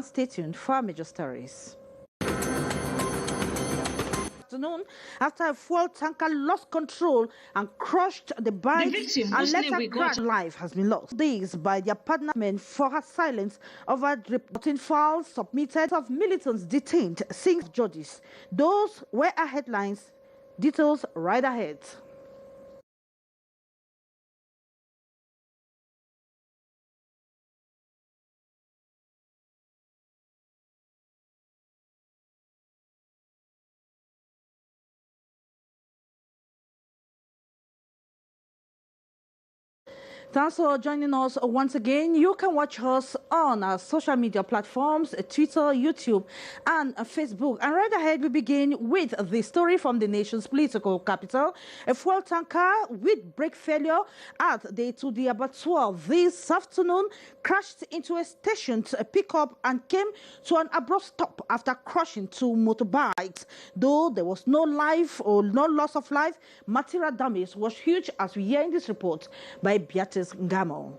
Stay tuned for our major stories. Afternoon, after a fuel tanker lost control and crushed the bike, and later crashed, life has been lost. This by their partner for her silence over reporting files submitted of militants detained since judges. Those were our headlines. Details right ahead. Thanks for joining us once again. You can watch us on our social media platforms, Twitter, YouTube, and Facebook. And right ahead, we begin with the story from the nation's political capital. A fuel tanker with brake failure at the Tudi Abattoir this afternoon crashed into a station pickup and came to an abrupt stop after crashing two motorbikes. Though there was no life or no loss of life, material damage was huge, as we hear in this report by Beatrice Ngamo.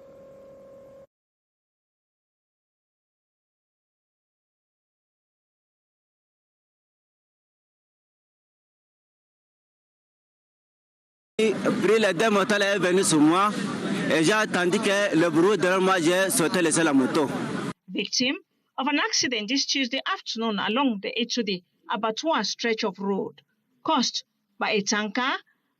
Après, la dame est venue sur moi et j'ai attendu que le bruit derrière moi, j'ai sauté laisser la moto. Victim of an accident this Tuesday afternoon along the Etudi Abattoir stretch of road, caused by a tanker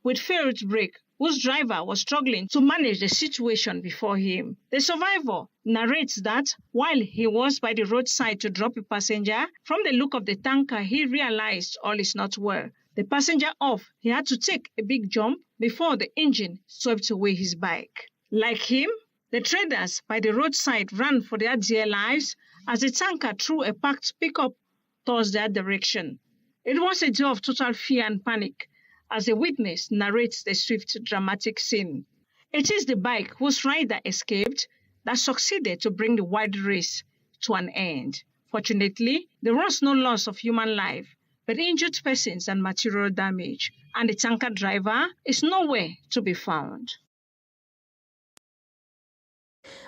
with failed brake, whose driver was struggling to manage the situation before him. The survivor narrates that while he was by the roadside to drop a passenger, from the look of the tanker, he realized all is not well. The passenger off, he had to take a big jump before the engine swept away his bike. Like him, the traders by the roadside ran for their dear lives as the tanker threw a packed pickup towards their direction. It was a day of total fear and panic, as a witness narrates the swift, dramatic scene. It is the bike whose rider escaped that succeeded to bring the wild race to an end. Fortunately, there was no loss of human life, but injured persons and material damage, and the tanker driver is nowhere to be found.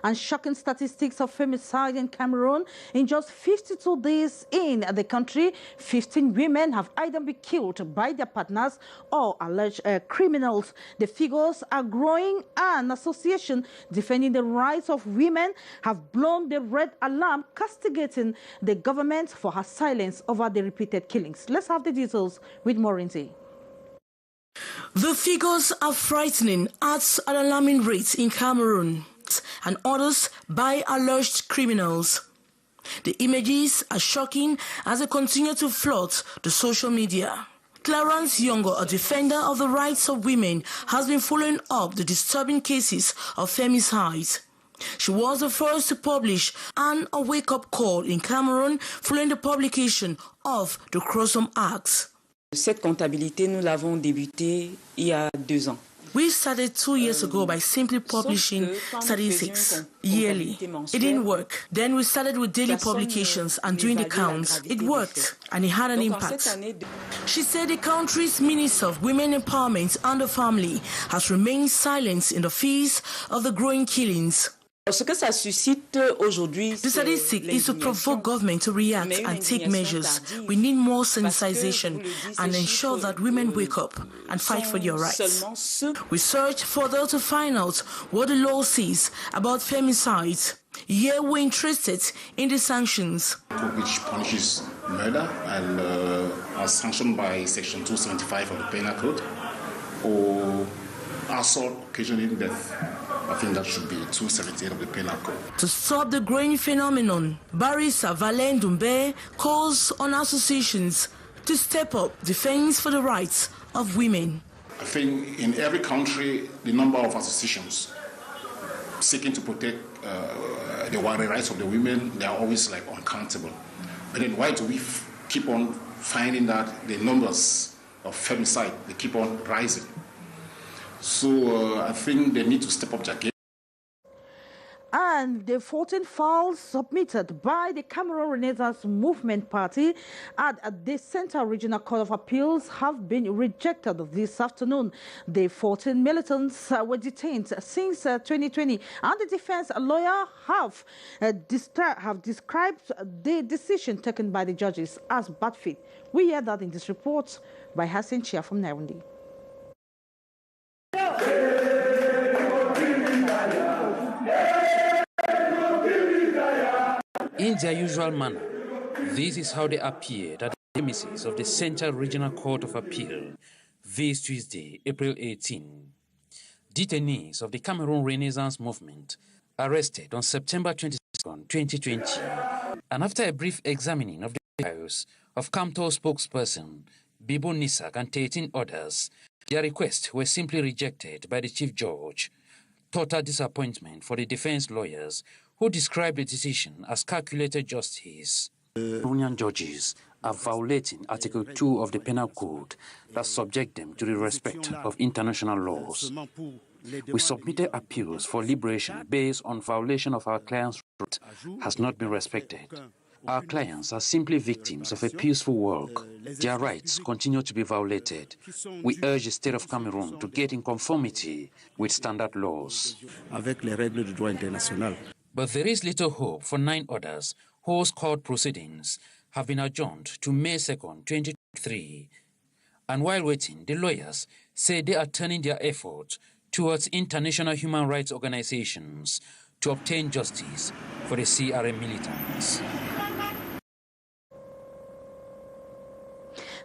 And shocking statistics of femicide in Cameroon. In just 52 days in the country, 15 women have either been killed by their partners or alleged criminals. The figures are growing, and association defending the rights of women have blown the red alarm, castigating the government for her silence over the repeated killings. Let's have the details with Morinzi. The figures are frightening at an alarming rate in Cameroon, and others by alleged criminals. The images are shocking as they continue to flood the social media. Clarence Younger, a defender of the rights of women, has been following up the disturbing cases of femicide. She was the first to publish a wake-up call in Cameroon following the publication of the Croissant Acts. Cette comptabilité, nous l'avons débutée il y a 2 ans. We started 2 years ago by simply publishing statistics yearly. It didn't work. Then we started with daily publications and doing the counts. It worked, and it had an impact. She said the country's Minister of Women Empowerment and the Family has remained silent in the face of the growing killings. Ce que ça suscite aujourd'hui, the statistic is to provoke government to react and take measures. We need more sensitization and ensure that women wake up and fight for their rights. We search further to find out what the law says about femicide. Here we're interested in the sanctions. Which punishes murder and are sanctioned by Section 275 of the Penal Code, or assault occasioning death. I think that should be 278 of the Penal Code. To stop the growing phenomenon, Barrister Valen Doumbé calls on associations to step up defense for the rights of women. I think in every country, the number of associations seeking to protect the rights of the women, they are always like uncountable. But then why do we keep on finding that the numbers of femicide, they keep on rising? So I think they need to step up their game. And the 14 files submitted by the Cameroon Renaissance Movement Party at the Central Regional Court of Appeals have been rejected this afternoon. The 14 militants were detained since 2020, and the defense lawyer have described the decision taken by the judges as bad faith. We hear that in this report by Hassan Chia from Nairobi. In their usual manner, this is how they appeared at the premises of the Central Regional Court of Appeal this Tuesday, April 18. Detainees of the Cameroon Renaissance Movement arrested on September 22, 2020, and after a brief examining of the files of Camto spokesperson Bibo Nisak and 13 others, their requests were simply rejected by the Chief Judge. Total disappointment for the defense lawyers, who described the decision as calculated justice. Union judges are violating Article 2 of the Penal Code that subject them to the respect of international laws. We submitted appeals for liberation based on violation of our clients' right has not been respected. Our clients are simply victims of a peaceful work. Their rights continue to be violated. We urge the state of Cameroon to get in conformity with standard laws. But there is little hope for 9 others whose court proceedings have been adjourned to May 2, 2023. And while waiting, the lawyers say they are turning their efforts towards international human rights organizations to obtain justice for the CRM militants.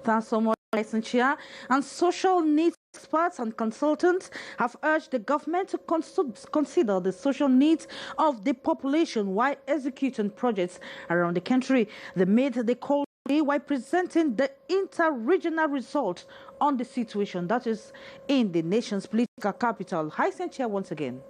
Thanks so much, Chia. And social needs experts and consultants have urged the government to consider the social needs of the population while executing projects around the country. They made the call while presenting the inter-regional result on the situation that is in the nation's political capital. Hi, Chia, once again.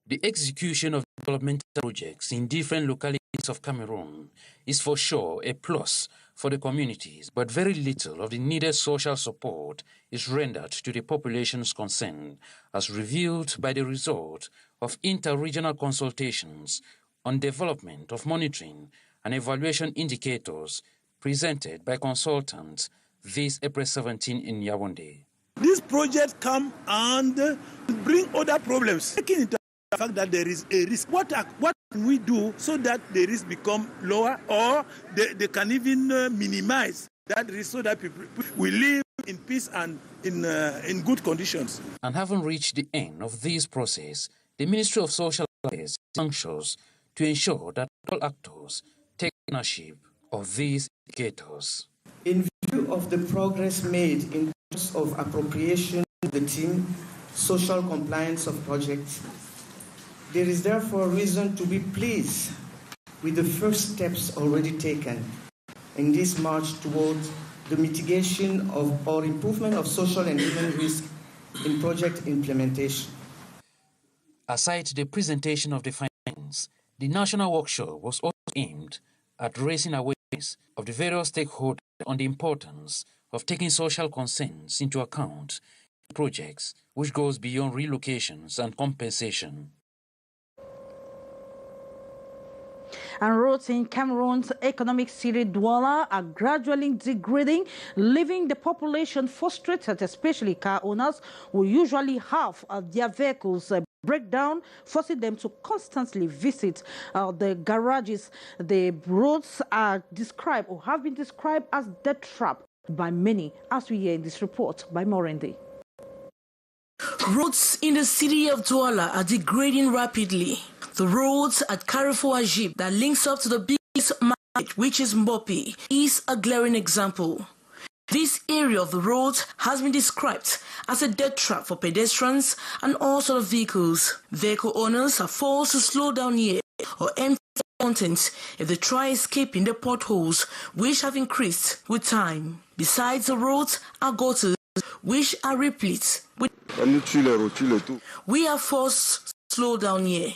The execution of developmental projects in different localities of Cameroon is for sure a plus for the communities, but very little of the needed social support is rendered to the populations concerned, as revealed by the result of inter-regional consultations on development of monitoring and evaluation indicators presented by consultants this April 17 in Yaoundé. These projects come and bring other problems, taking into the fact that there is a risk. What can we do so that the risk become lower, or they can even minimize that risk so that people will live in peace and in good conditions? And having reached the end of this process, the Ministry of Social Affairs is anxious to ensure that all actors take ownership of these indicators. In view of the progress made in terms of appropriation of the team, social compliance of projects, there is therefore reason to be pleased with the first steps already taken in this march towards the mitigation of or improvement of social and human risk in project implementation. Aside the presentation of the findings, the national workshop was also aimed at raising awareness of the various stakeholders on the importance of taking social concerns into account in projects, which goes beyond relocations and compensation. And roads in Cameroon's economic city Douala are gradually degrading, leaving the population frustrated, especially car owners who usually have their vehicles break down, forcing them to constantly visit the garages. The roads are described or have been described as death trap by many, as we hear in this report by Morende. Roads in the city of Douala are degrading rapidly. The roads at Carrefour Ajib that links up to the biggest market, which is Mbopi, is a glaring example. This area of the road has been described as a death trap for pedestrians and all sorts of vehicles. Vehicle owners are forced to slow down here or empty contents if they try escaping the potholes, which have increased with time. Besides, the roads are gutters, which are replete with... We are forced to slow down here.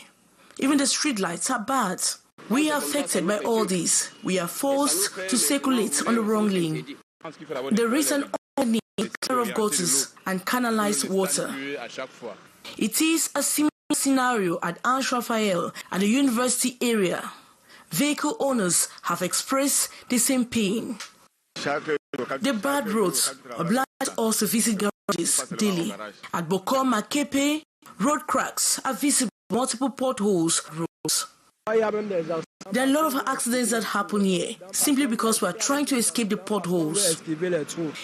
Even the street lights are bad. We are affected by all this. We are forced to circulate on the wrong lane. There is an need of gutters and canalized water. It is a similar scenario at Ange Raphael at the university area. Vehicle owners have expressed the same pain. The bad roads oblige us to visit garages daily. At Bokom Makepe, road cracks are visible, multiple potholes, roads. There are a lot of accidents that happen here simply because we are trying to escape the potholes.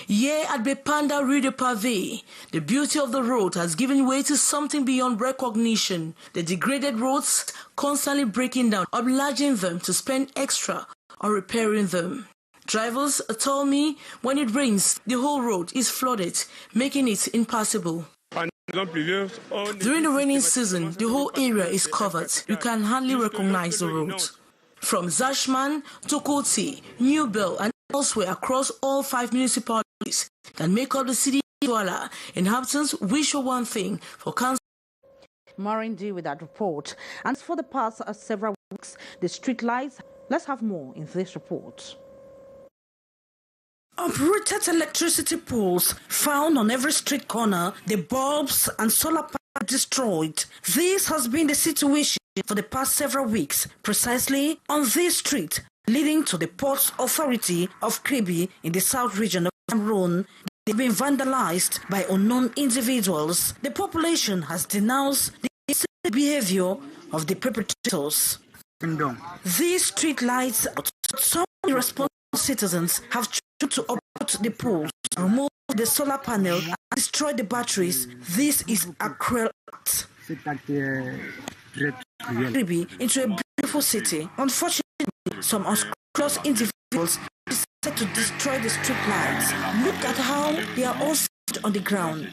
Here at Bepanda Rue de Pavé, the beauty of the road has given way to something beyond recognition. The degraded roads constantly breaking down, obliging them to spend extra on repairing them. Drivers told me when it rains, the whole road is flooded, making it impassable. During the rainy season, the whole area is covered. You can hardly recognize the road. From Zashman to Koti, New Bell, and elsewhere across all 5 municipalities that make up the city of Douala, inhabitants wish for one thing: for council. Marindy with that report. And for the past several weeks, the street lights. Let's have more in this report. Uprooted electricity poles found on every street corner, the bulbs and solar panels destroyed. This has been the situation for the past several weeks, precisely on this street leading to the Ports Authority of Kribi in the south region of Cameroon. They've been vandalized by unknown individuals. The population has denounced the behavior of the perpetrators. These street lights, some irresponsible citizens have to uproot the poles, remove the solar panel, and destroy the batteries. This is a cruel act. Into a beautiful city. Unfortunately, some unscrupulous individuals decided to destroy the street lights. Look at how they are all set on the ground.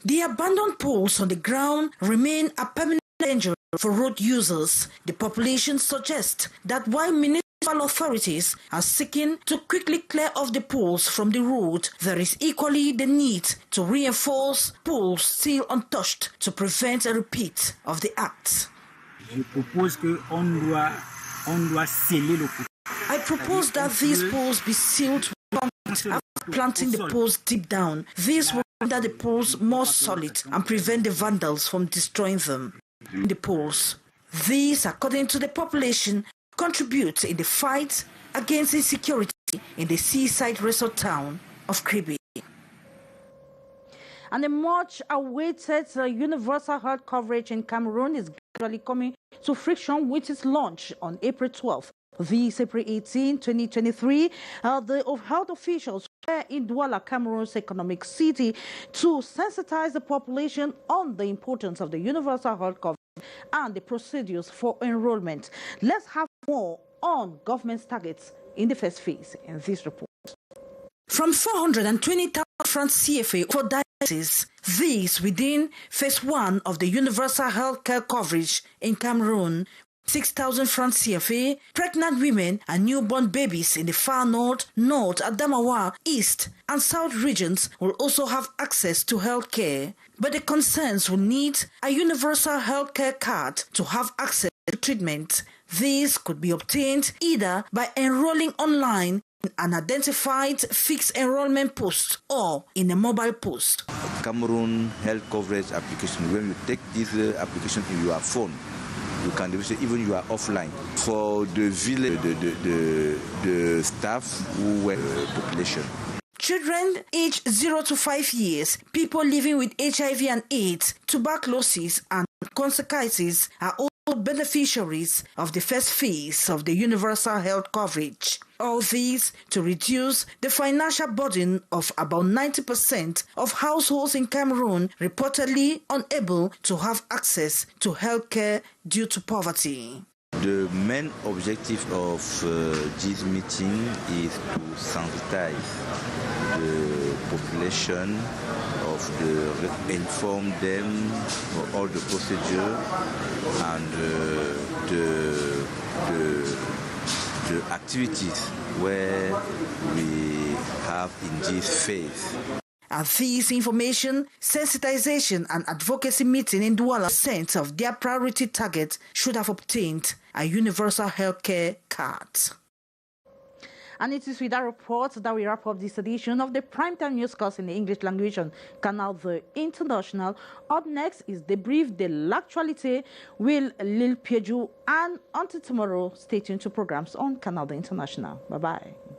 The abandoned poles on the ground remain a permanent danger for road users. The population suggests that while municipal authorities are seeking to quickly clear off the poles from the road, there is equally the need to reinforce poles still untouched to prevent a repeat of the act. I propose that these poles be sealed after planting the poles deep down. This will render the poles more solid and prevent the vandals from destroying them. The poles. These, according to the population, contribute in the fight against insecurity in the seaside resort town of Kribi. And the much-awaited universal health coverage in Cameroon is gradually coming to fruition with its launch on April 12th. This April 18, 2023, the health officials were in Douala, Cameroon's economic city, to sensitize the population on the importance of the universal health coverage and the procedures for enrollment. Let's have more on government's targets in the first phase in this report. From 420,000 francs CFA for dialysis, this within phase 1 of the universal health care coverage in Cameroon. 6,000 francs CFA, pregnant women and newborn babies in the far north, Adamawa, east and south regions will also have access to health care. But the concerns will need a universal health care card to have access to treatment. This could be obtained either by enrolling online in an identified fixed enrollment post or in a mobile post. Cameroon health coverage application, when you take this application in your phone, you can do it even you are offline. For the village, the staff who were population. Children aged 0 to 5 years, people living with HIV and AIDS, tuberculosis and consequences are all beneficiaries of the first phase of the universal health coverage. All these to reduce the financial burden of about 90% of households in Cameroon reportedly unable to have access to health care due to poverty. The main objective of this meeting is to sensitize the population inform them of all the procedure and the activities where we have in this phase. At this information, sensitization and advocacy meeting in Douala, sense of their priority target should have obtained a universal healthcare card. And it is with that report that we wrap up this edition of the Primetime News Course in the English language on Canal the International. Up next is Debrief de l'Actualité with Lil Pieju. And until tomorrow, stay tuned to programs on Canal the International. Bye-bye.